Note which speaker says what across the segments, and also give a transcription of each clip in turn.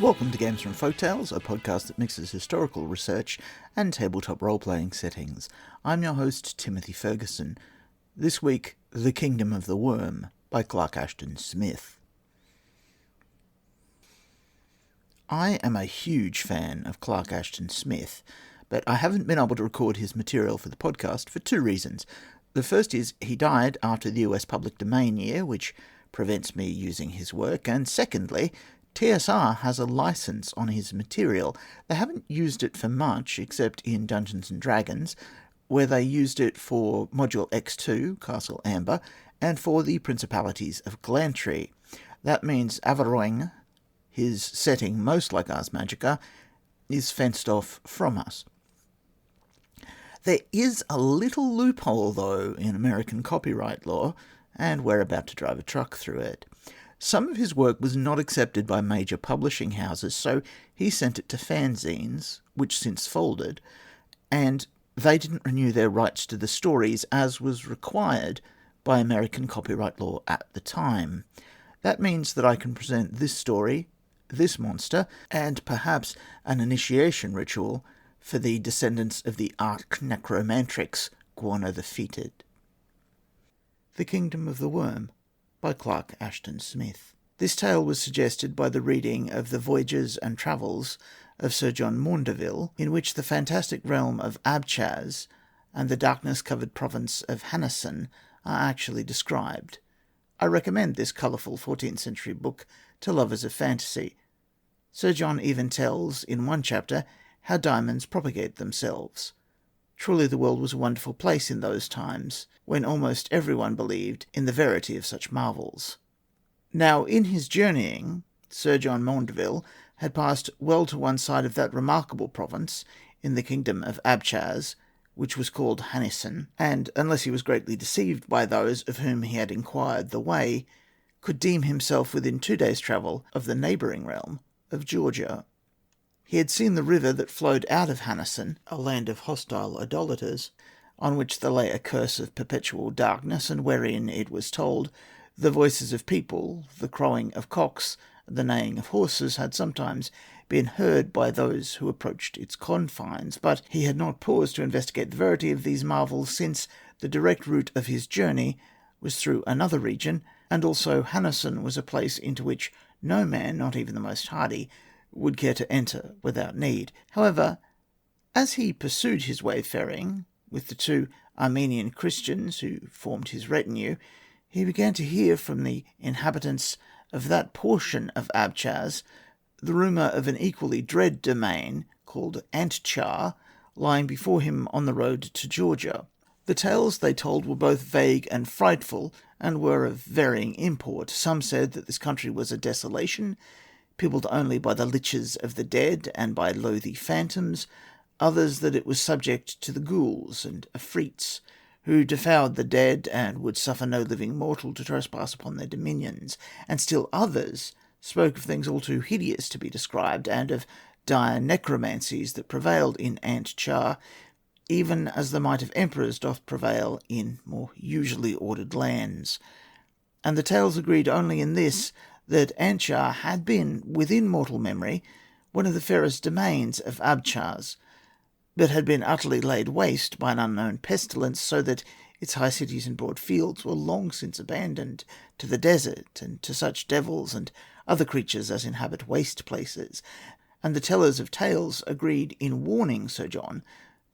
Speaker 1: Welcome to Games from Folktales, a podcast that mixes historical research and tabletop role-playing settings. I'm your host, Timothy Ferguson. This week, The Kingdom of the Worm by Clark Ashton Smith. I am a huge fan of Clark Ashton Smith, but I haven't been able to record his material for the podcast for two reasons. The first is he died after the US Public Domain year, which prevents me using his work, and secondly, TSR has a license on his material. They haven't used it for much, except in Dungeons & Dragons, where they used it for Module X2, Castle Amber, and for the Principalities of Glantry. That means Avaroing, his setting most like Ars Magica, is fenced off from us. There is a little loophole, though, in American copyright law, and we're about to drive a truck through it. Some of his work was not accepted by major publishing houses, so he sent it to fanzines, which since folded, and they didn't renew their rights to the stories as was required by American copyright law at the time. That means that I can present this story, this monster, and perhaps an initiation ritual for the descendants of the Arch-Necromantrix, Guano the Fetid. The Kingdom of the Worm by Clark Ashton Smith. This tale was suggested by the reading of The Voyages and Travels of Sir John Maundeville, in which the fantastic realm of Abchaz and the darkness-covered province of Hanasan are actually described. I recommend this colourful 14th century book to lovers of fantasy. Sir John even tells, in one chapter, how diamonds propagate themselves. Truly the world was a wonderful place in those times, when almost everyone believed in the verity of such marvels. Now, in his journeying, Sir John Maundeville had passed well to one side of that remarkable province in the kingdom of Abchaz, which was called Hanasan, and, unless he was greatly deceived by those of whom he had inquired the way, could deem himself within 2 days' travel of the neighbouring realm of Georgia. He had seen the river that flowed out of Hanasan, a land of hostile idolaters, on which there lay a curse of perpetual darkness, and wherein, it was told, the voices of people, the crowing of cocks, the neighing of horses, had sometimes been heard by those who approached its confines. But he had not paused to investigate the verity of these marvels, since the direct route of his journey was through another region, and also Hanasan was a place into which no man, not even the most hardy, would care to enter without need. However, as he pursued his wayfaring with the 2 Armenian Christians who formed his retinue, he began to hear from the inhabitants of that portion of Abchaz the rumour of an equally dread domain called Antchar lying before him on the road to Georgia. The tales they told were both vague and frightful, and were of varying import. Some said that this country was a desolation, peopled only by the liches of the dead and by loathy phantoms, others that it was subject to the ghouls and afrits, who devoured the dead and would suffer no living mortal to trespass upon their dominions, and still others spoke of things all too hideous to be described, and of dire necromancies that prevailed in Antchar, even as the might of emperors doth prevail in more usually ordered lands. And the tales agreed only in this, that Antchar had been, within mortal memory, one of the fairest domains of Abchaz, but had been utterly laid waste by an unknown pestilence, so that its high cities and broad fields were long since abandoned to the desert and to such devils and other creatures as inhabit waste places. And the tellers of tales agreed in warning Sir John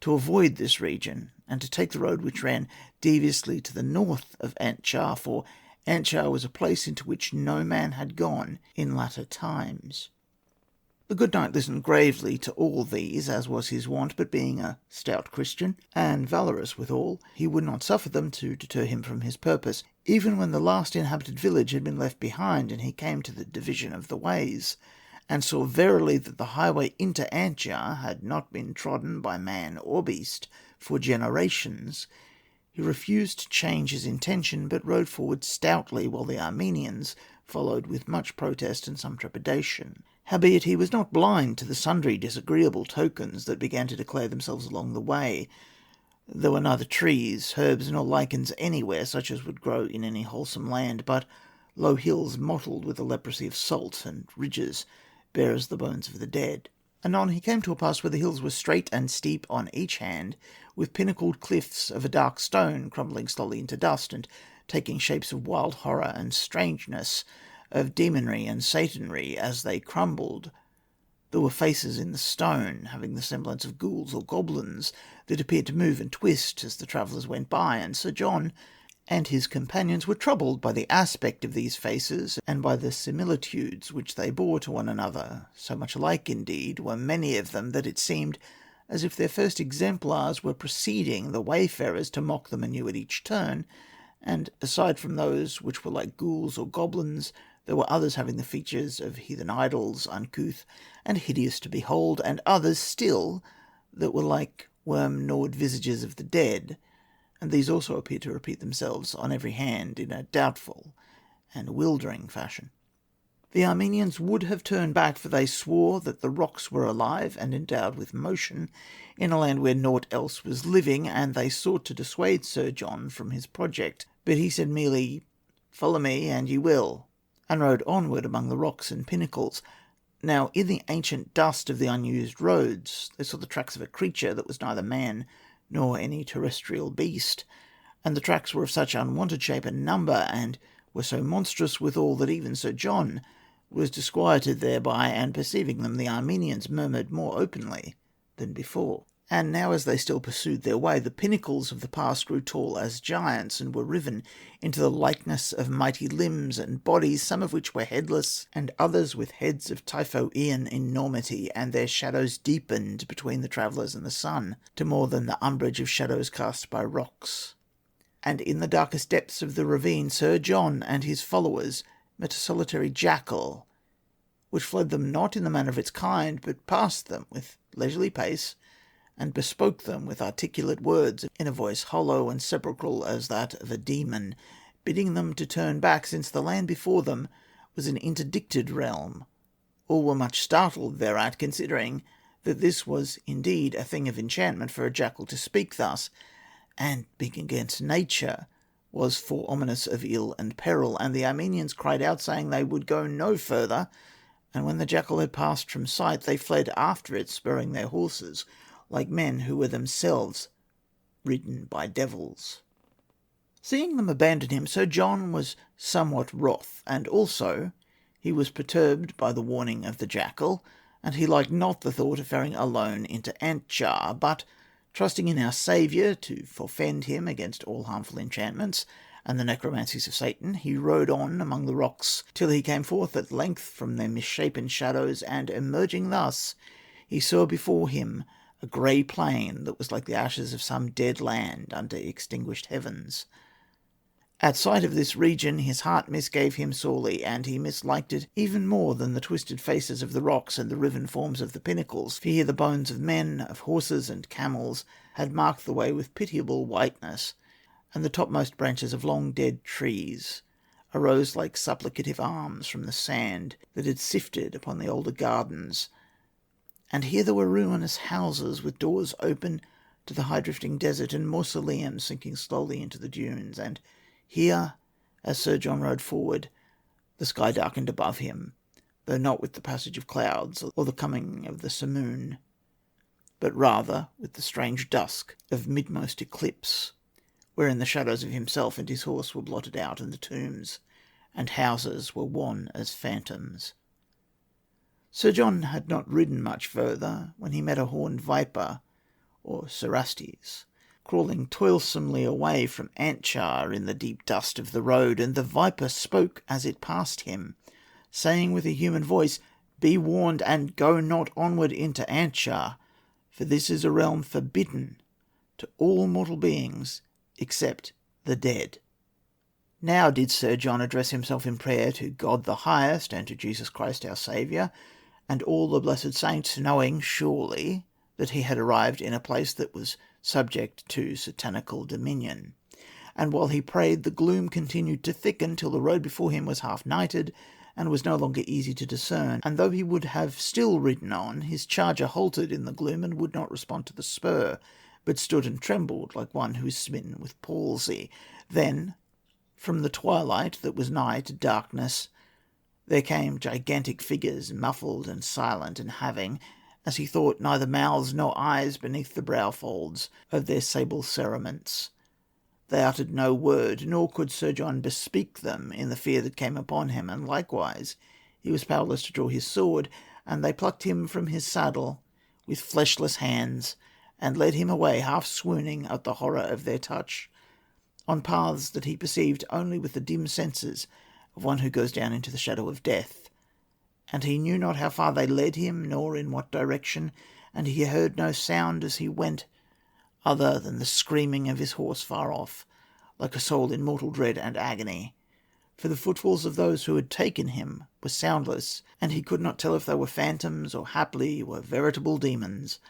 Speaker 1: to avoid this region, and to take the road which ran deviously to the north of Antchar, for Antchar was a place into which no man had gone in latter times. The good knight listened gravely to all these, as was his wont, but being a stout Christian, and valorous withal, he would not suffer them to deter him from his purpose, even when the last inhabited village had been left behind, and he came to the division of the ways, and saw verily that the highway into Antchar had not been trodden by man or beast for generations. He refused to change his intention, but rode forward stoutly, while the Armenians followed with much protest and some trepidation. Howbeit he was not blind to the sundry disagreeable tokens that began to declare themselves along the way. There were neither trees, herbs, nor lichens anywhere, such as would grow in any wholesome land, but low hills mottled with the leprosy of salt, and ridges bare as the bones of the dead. Anon he came to a pass where the hills were straight and steep on each hand, with pinnacled cliffs of a dark stone crumbling slowly into dust, and taking shapes of wild horror and strangeness, of demonry and satanry as they crumbled. There were faces in the stone, having the semblance of ghouls or goblins, that appeared to move and twist as the travellers went by, and Sir John and his companions were troubled by the aspect of these faces, and by the similitudes which they bore to one another. So much alike, indeed, were many of them, that it seemed as if their first exemplars were preceding the wayfarers to mock them anew at each turn, and aside from those which were like ghouls or goblins, there were others having the features of heathen idols, uncouth and hideous to behold, and others still that were like worm-gnawed visages of the dead, and these also appeared to repeat themselves on every hand in a doubtful and wildering fashion. The Armenians would have turned back, for they swore that the rocks were alive and endowed with motion in a land where naught else was living, and they sought to dissuade Sir John from his project. But he said merely, "Follow me, and ye will," and rode onward among the rocks and pinnacles. Now, in the ancient dust of the unused roads, they saw the tracks of a creature that was neither man nor any terrestrial beast, and the tracks were of such unwonted shape and number, and were so monstrous withal, that even Sir John was disquieted thereby, and perceiving them, the Armenians murmured more openly than before. And now, as they still pursued their way, the pinnacles of the pass grew tall as giants, and were riven into the likeness of mighty limbs and bodies, some of which were headless, and others with heads of Typhoean enormity, and their shadows deepened between the travellers and the sun, to more than the umbrage of shadows cast by rocks. And in the darkest depths of the ravine, Sir John and his followers met a solitary jackal, which fled them not in the manner of its kind, but passed them with leisurely pace, and bespoke them with articulate words in a voice hollow and sepulchral as that of a demon, bidding them to turn back, since the land before them was an interdicted realm. All were much startled thereat, considering that this was indeed a thing of enchantment for a jackal to speak thus, and, being against nature, was foreominous of ill and peril. And the Armenians cried out, saying they would go no further, and when the jackal had passed from sight, they fled after it, spurring their horses, like men who were themselves ridden by devils. Seeing them abandon him, Sir John was somewhat wroth, and also he was perturbed by the warning of the jackal, and he liked not the thought of faring alone into Antjar, but, trusting in our Saviour to forfend him against all harmful enchantments and the necromancies of Satan, he rode on among the rocks till he came forth at length from their misshapen shadows, and emerging thus, he saw before him a grey plain that was like the ashes of some dead land under extinguished heavens. At sight of this region his heart misgave him sorely, and he misliked it even more than the twisted faces of the rocks and the riven forms of the pinnacles, for here the bones of men, of horses and camels, had marked the way with pitiable whiteness, and the topmost branches of long dead trees arose like supplicative arms from the sand that had sifted upon the older gardens. And here there were ruinous houses with doors open to the high-drifting desert, and mausoleums sinking slowly into the dunes. And here, as Sir John rode forward, the sky darkened above him, though not with the passage of clouds or the coming of the simoon, but rather with the strange dusk of midmost eclipse, wherein the shadows of himself and his horse were blotted out, and the tombs and houses were wan as phantoms. Sir John had not ridden much further when he met a horned viper, or cerastes, crawling toilsomely away from Antjar in the deep dust of the road, and the viper spoke as it passed him, saying with a human voice, "Be warned, and go not onward into Antjar, for this is a realm forbidden to all mortal beings except the dead." Now did Sir John address himself in prayer to God the highest, and to Jesus Christ our Saviour, and all the blessed saints, knowing surely that he had arrived in a place that was subject to satanical dominion. And while he prayed, the gloom continued to thicken, till the road before him was half nighted, and was no longer easy to discern. And though he would have still ridden on, his charger halted in the gloom, and would not respond to the spur, but stood and trembled like one who is smitten with palsy. Then, from the twilight that was nigh to darkness, There came gigantic figures, muffled and silent, and having, as he thought, neither mouths nor eyes beneath the brow folds of their sable cerements. They uttered no word, nor could Sir John bespeak them in the fear that came upon him, and likewise he was powerless to draw his sword, and they plucked him from his saddle with fleshless hands, and led him away half swooning at the horror of their touch, on paths that he perceived only with the dim senses of one who goes down into the shadow of death. And he knew not how far they led him, nor in what direction, and he heard no sound as he went, other than the screaming of his horse far off, like a soul in mortal dread and agony. For the footfalls of those who had taken him were soundless, and he could not tell if they were phantoms or haply were veritable demons.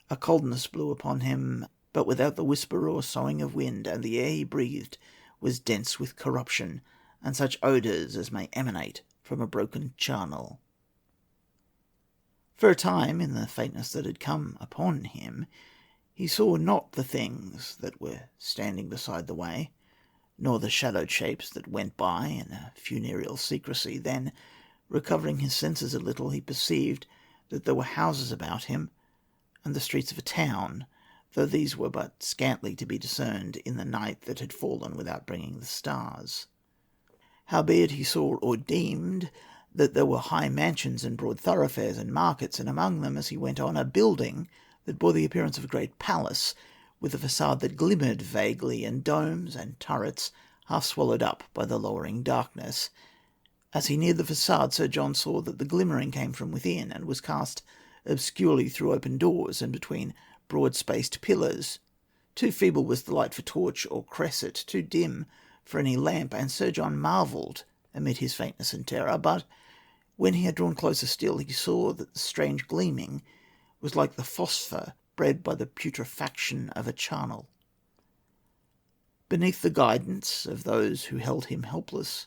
Speaker 1: A coldness blew upon him, but without the whisper or soughing of wind, and the air he breathed was dense with corruption, and such odours as may emanate from a broken charnel. For a time, in the faintness that had come upon him, he saw not the things that were standing beside the way, nor the shadowed shapes that went by in a funereal secrecy. Then, recovering his senses a little, he perceived that there were houses about him, and the streets of a town, though these were but scantly to be discerned in the night that had fallen without bringing the stars. Howbeit he saw or deemed that there were high mansions and broad thoroughfares and markets, and among them, as he went on, a building that bore the appearance of a great palace, with a facade that glimmered vaguely, and domes and turrets half swallowed up by the lowering darkness. As he neared the facade, Sir John saw that the glimmering came from within, and was cast obscurely through open doors and between broad-spaced pillars. Too feeble was the light for torch or cresset, too dim for any lamp, and Sir John marvelled amid his faintness and terror. But when he had drawn closer still, he saw that the strange gleaming was like the phosphor bred by the putrefaction of a charnel. Beneath the guidance of those who held him helpless,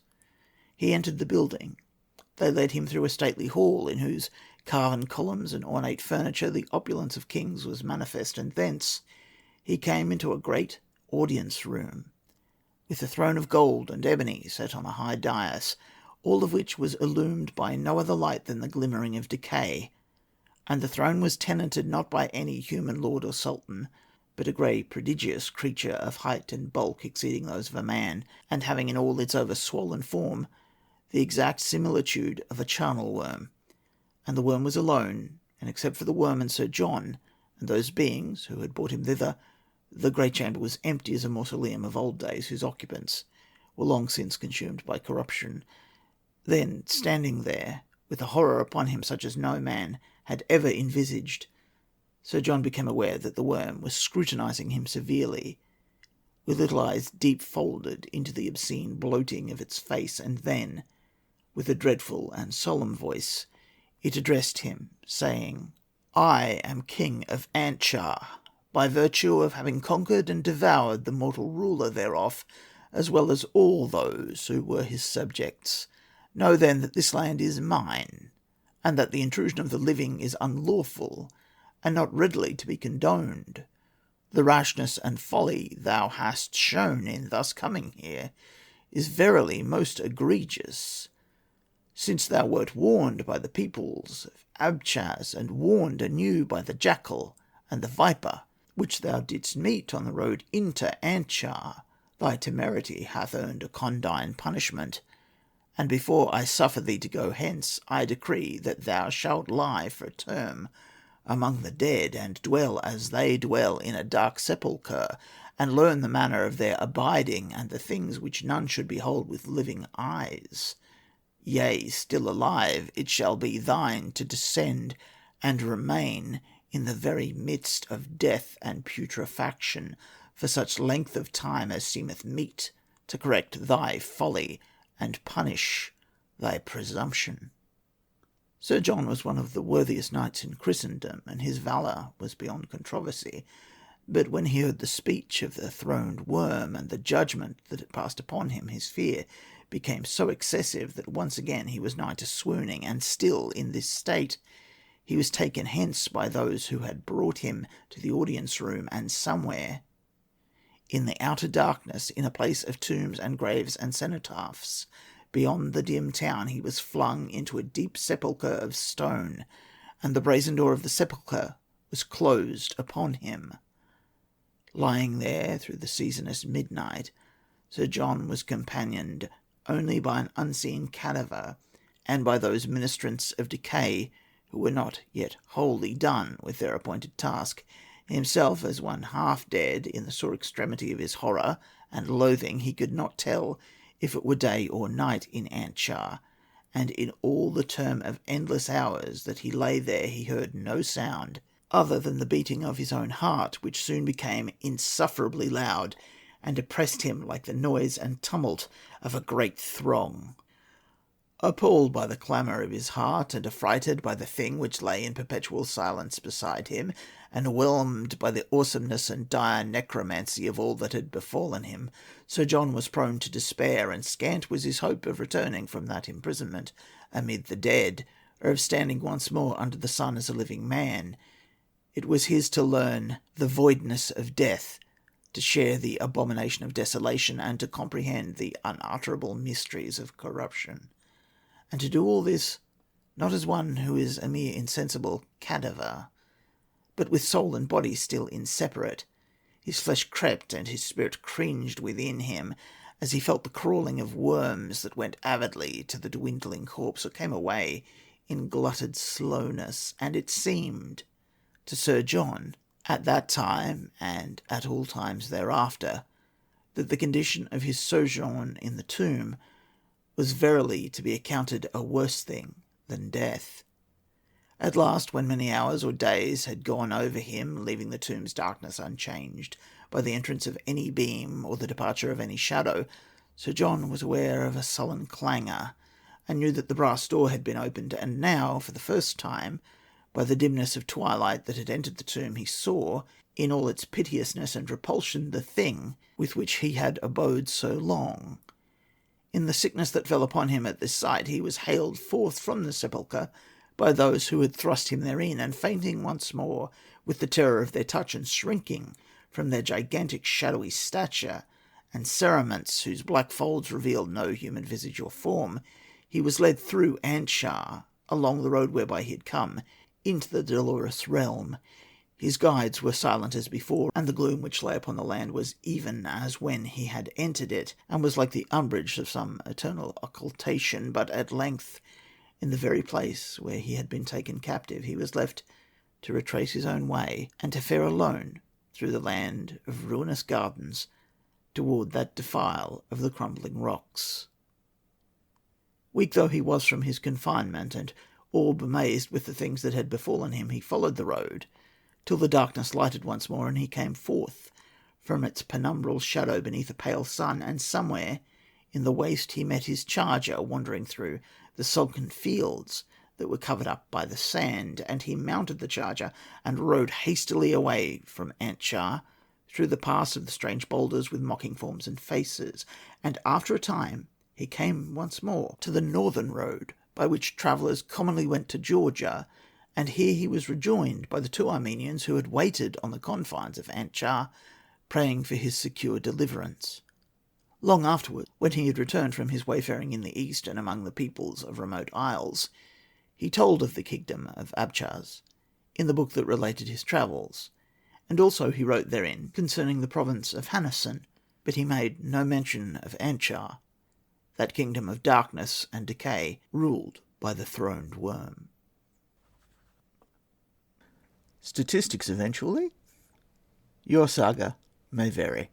Speaker 1: he entered the building. They led him through a stately hall, in whose carven columns and ornate furniture the opulence of kings was manifest, and thence he came into a great audience room, with a throne of gold and ebony set on a high dais, all of which was illumined by no other light than the glimmering of decay. And the throne was tenanted not by any human lord or sultan, but a grey prodigious creature of height and bulk exceeding those of a man, and having in all its over-swollen form the exact similitude of a charnel worm. And the worm was alone, and except for the worm and Sir John, and those beings who had brought him thither, the great chamber was empty as a mausoleum of old days, whose occupants were long since consumed by corruption. Then, standing there, with a horror upon him such as no man had ever envisaged, Sir John became aware that the worm was scrutinizing him severely, with little eyes deep folded into the obscene bloating of its face, and then, with a dreadful and solemn voice, it addressed him, saying, "I am King of Antchar, by virtue of having conquered and devoured the mortal ruler thereof, as well as all those who were his subjects. Know then that this land is mine, and that the intrusion of the living is unlawful, and not readily to be condoned. The rashness and folly thou hast shown in thus coming here is verily most egregious, since thou wert warned by the peoples of Abchaz, and warned anew by the jackal and the viper, which thou didst meet on the road into Antchar. Thy temerity hath earned a condign punishment, and before I suffer thee to go hence, I decree that thou shalt lie for a term among the dead, and dwell as they dwell in a dark sepulchre, and learn the manner of their abiding, and the things which none should behold with living eyes. Yea, still alive, it shall be thine to descend and remain in the very midst of death and putrefaction for such length of time as seemeth meet to correct thy folly and punish thy presumption." Sir John was one of the worthiest knights in Christendom, and his valour was beyond controversy. But when he heard the speech of the throned worm, and the judgment that had passed upon him, his fear became so excessive that once again he was nigh to swooning, and still in this state he was taken hence by those who had brought him to the audience room, and somewhere in the outer darkness, in a place of tombs and graves and cenotaphs, Beyond the dim town he was flung into a deep sepulchre of stone, and the brazen door of the sepulchre was closed upon him. Lying there through the seasonous midnight, Sir John was companioned only by an unseen cadaver, and by those ministrants of decay who were not yet wholly done with their appointed task. Himself, as one half dead, in the sore extremity of his horror and loathing, he could not tell if it were day or night in Antchar, and in all the term of endless hours that he lay there he heard no sound other than the beating of his own heart, which soon became insufferably loud, and oppressed him like the noise and tumult of a great throng. Appalled by the clamour of his heart, and affrighted by the thing which lay in perpetual silence beside him, and whelmed by the awesomeness and dire necromancy of all that had befallen him, Sir John was prone to despair, and scant was his hope of returning from that imprisonment amid the dead, or of standing once more under the sun as a living man. It was his to learn the voidness of death, to share the abomination of desolation, and to comprehend the unutterable mysteries of corruption. And to do all this, not as one who is a mere insensible cadaver, but with soul and body still inseparate. His flesh crept and his spirit cringed within him, as he felt the crawling of worms that went avidly to the dwindling corpse, or came away in glutted slowness. And it seemed to Sir John, at that time and at all times thereafter, that the condition of his sojourn in the tomb was verily to be accounted a worse thing than death. At last, when many hours or days had gone over him, leaving the tomb's darkness unchanged by the entrance of any beam or the departure of any shadow, Sir John was aware of a sullen clangour, and knew that the brass door had been opened, and now, for the first time, by the dimness of twilight that had entered the tomb, he saw, in all its piteousness and repulsion, the thing with which he had abode so long. In the sickness that fell upon him at this sight, he was haled forth from the sepulchre by those who had thrust him therein, and fainting once more with the terror of their touch, and shrinking from their gigantic shadowy stature, and cerements whose black folds revealed no human visage or form, he was led through Antchar, along the road whereby he had come, into the dolorous realm. His guides were silent as before, and the gloom which lay upon the land was even as when he had entered it, and was like the umbrage of some eternal occultation. But at length, in the very place where he had been taken captive, he was left to retrace his own way, and to fare alone through the land of ruinous gardens toward that defile of the crumbling rocks. Weak though he was from his confinement, and all amazed with the things that had befallen him, he followed the road till the darkness lighted once more, and he came forth from its penumbral shadow beneath a pale sun, and somewhere in the waste he met his charger wandering through the sunken fields that were covered up by the sand, and he mounted the charger and rode hastily away from Antchar through the pass of the strange boulders with mocking forms and faces, and after a time he came once more to the northern road by which travellers commonly went to Georgia, and here he was rejoined by the two Armenians who had waited on the confines of Antchar, praying for his secure deliverance. Long afterwards, when he had returned from his wayfaring in the east and among the peoples of remote isles, he told of the kingdom of Abchaz in the book that related his travels, and also he wrote therein concerning the province of Hanasan, but he made no mention of Antchar, that kingdom of darkness and decay ruled by the throned worm. Statistics eventually. Your saga may vary.